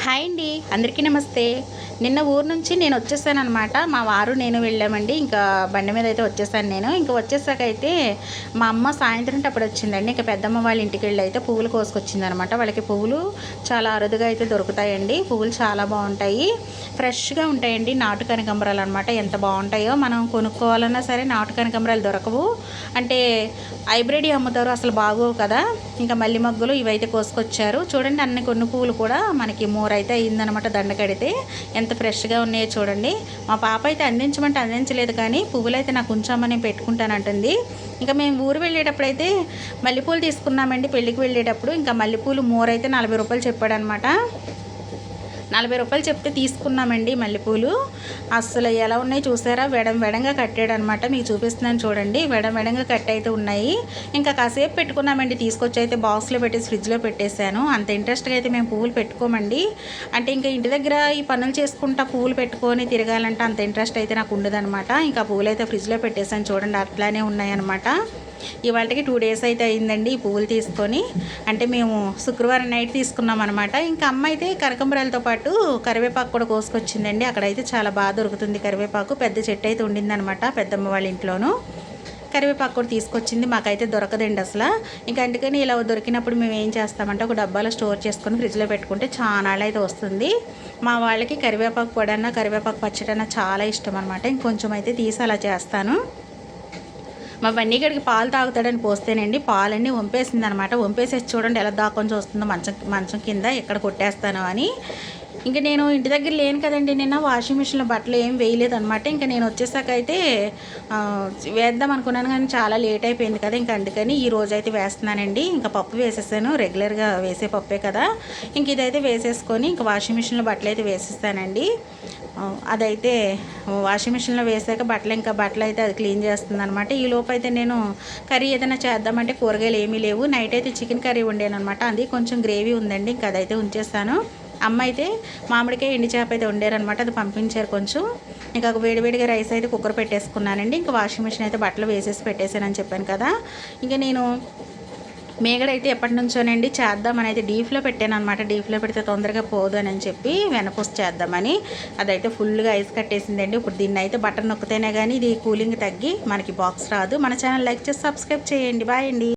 Hi అండి, అందరికీ నమస్తే. నిన్న ఊరు నుంచి నేను వచ్చేసాను అనమాట. మా వారు నేను వెళ్ళామండి. ఇంకా బండి మీద అయితే వచ్చేసాను నేను. ఇంకా వచ్చేసాక అయితే మా అమ్మ సాయంత్రం అప్పుడు వచ్చిందండి. ఇంకా పెద్దమ్మ వాళ్ళ ఇంటికి వెళ్ళి అయితే పువ్వులు కోసుకొచ్చింది అనమాట. వాళ్ళకి పువ్వులు చాలా అరుదుగా అయితే దొరుకుతాయండి. పువ్వులు చాలా బాగుంటాయి, ఫ్రెష్గా ఉంటాయండి. నాటు కనకాంబరాలు అనమాట. ఎంత బాగుంటాయో, మనం కొనుక్కోవాలన్నా సరే నాటు కనకాంబరాలు దొరకవు. అంటే హైబ్రిడ్ అమ్ముతారు, అసలు బాగోవు కదా. ఇంకా మల్లి మగ్గులు ఇవైతే కోసుకొచ్చారు. చూడండి, అన్ని కొన్ని పువ్వులు కూడా మనకి అయితే అయిందనమాట. దండ కడితే ఎంత ఫ్రెష్గా ఉన్నాయో చూడండి. మా పాప అయితే అందించమంటే అందించలేదు, కానీ పువ్వులు అయితే నాకు ఉంచామని పెట్టుకుంటానంటుంది. ఇంకా మేము ఊరు వెళ్ళేటప్పుడు అయితే మల్లెపూలు తీసుకున్నామండి పెళ్ళికి వెళ్ళేటప్పుడు. ఇంకా మల్లెపూలు అయితే 40 రూపాయలు చెప్పాడనమాట. 40 రూపాయలు చెప్తే తీసుకున్నామండి మల్లెపూలు. అస్సలు ఎలా ఉన్నాయి చూసారా, వెడంగా కట్టాడనమాట. మీకు చూపిస్తున్నాను చూడండి, వెడంగా కట్ అయితే ఉన్నాయి. ఇంకా కాసేపు పెట్టుకున్నామండి. తీసుకొచ్చి అయితే బాక్స్లో పెట్టేసి ఫ్రిడ్జ్లో పెట్టేశాను. అంత ఇంట్రెస్ట్గా అయితే మేము పువ్వులు పెట్టుకోమండి. అంటే ఇంకా ఇంటి దగ్గర ఈ పనులు చేసుకుంటా పువ్వులు పెట్టుకొని తిరగాలంటే అంత ఇంట్రెస్ట్ అయితే నాకు ఉండదనమాట. ఇంకా పువ్వులు అయితే ఫ్రిడ్జ్లో పెట్టేశాను చూడండి, అట్లానే ఉన్నాయన్నమాట. ఇవాళకి 2 డేస్ అయితే అయిందండి ఈ పువ్వులు తీసుకొని. అంటే మేము శుక్రవారం నైట్ తీసుకున్నాం అనమాట. ఇంకా అమ్మ అయితే కనకాంబరాలతో పాటు కరివేపాకు కూడా కోసుకొచ్చిందండి. అక్కడైతే చాలా బాగా దొరుకుతుంది కరివేపాకు. పెద్ద చెట్టు అయితే ఉండిందనమాట పెద్దమ్మ వాళ్ళ ఇంట్లోనూ. కరివేపాకు కూడా తీసుకొచ్చింది. మాకైతే దొరకదండి అసలు. ఇంకా అందుకని ఇలా దొరికినప్పుడు మేము ఏం చేస్తామంటే ఒక డబ్బాలో స్టోర్ చేసుకొని ఫ్రిడ్జ్లో పెట్టుకుంటే చాలా అయితే వస్తుంది. మా వాళ్ళకి కరివేపాకు పొడన్నా కరివేపాకు పచ్చడన్నా చాలా ఇష్టం అనమాట. ఇంకొంచెం అయితే తీసి అలా చేస్తాను. మా బన్నీగడికి పాలు తాగుతాడని పోస్తేనండి పాలన్నీ వంపేసింది అనమాట. వంపేసేసి చూడండి ఎలా దాక్కొని చూస్తుందో మంచం కింద ఎక్కడ కొట్టేస్తాను అని. ఇంకా నేను ఇంటి దగ్గర లేను కదండి, నిన్న వాషింగ్ మిషన్లో బట్టలు ఏం వేయలేదనమాట. ఇంకా నేను వచ్చేసాక అయితే వేద్దాం అనుకున్నాను, కానీ చాలా లేట్ అయిపోయింది కదా. ఇంకా అందుకని ఈ రోజు అయితే వేస్తున్నానండి. ఇంకా పప్పు వేసేసాను, రెగ్యులర్గా వేసే పప్పే కదా. ఇంక ఇదైతే వేసేసుకొని ఇంకా వాషింగ్ మిషన్లో బట్టలు అయితే వేసేస్తానండి. అదైతే వాషింగ్ మిషన్లో వేసాక బట్టలు అయితే అది క్లీన్ చేస్తుంది అనమాట. ఈ లోపు అయితే నేను కర్రీ ఏదైనా చేద్దామంటే కూరగాయలు ఏమీ లేవు. నైట్ అయితే చికెన్ కర్రీ వండాను అనమాట. అది కొంచెం గ్రేవీ ఉందండి, ఇంకా అదైతే ఉంచేస్తాను. అమ్మ అయితే మామిడికాయ ఎండి చేప అయితే వండారనమాట, అది పంపించారు కొంచెం. ఇంకా వేడివేడిగా రైస్ అయితే కుక్కర్ పెట్టేసుకున్నానండి. ఇంకా వాషింగ్ మిషన్ అయితే బట్టలు వేసేసి పెట్టేసానని చెప్పాను కదా. ఇంకా నేను మేగడైతే ఎప్పటి నుంచోనండి చేద్దామని అయితే డీప్లో పెట్టాను అనమాట. డీప్లో పెడితే తొందరగా పోదు అని చెప్పి వెనపూసి చేద్దామని. అదైతే ఫుల్గా ఐస్ కట్టేసిందండి. ఇప్పుడు దీన్ని అయితే బటన్ నొక్కితేనే కానీ ఇది కూలింగ్ తగ్గి మనకి బాక్స్ రాదు. మన ఛానల్ లైక్ చేసి సబ్స్క్రైబ్ చేయండి. బాయ్ అండి.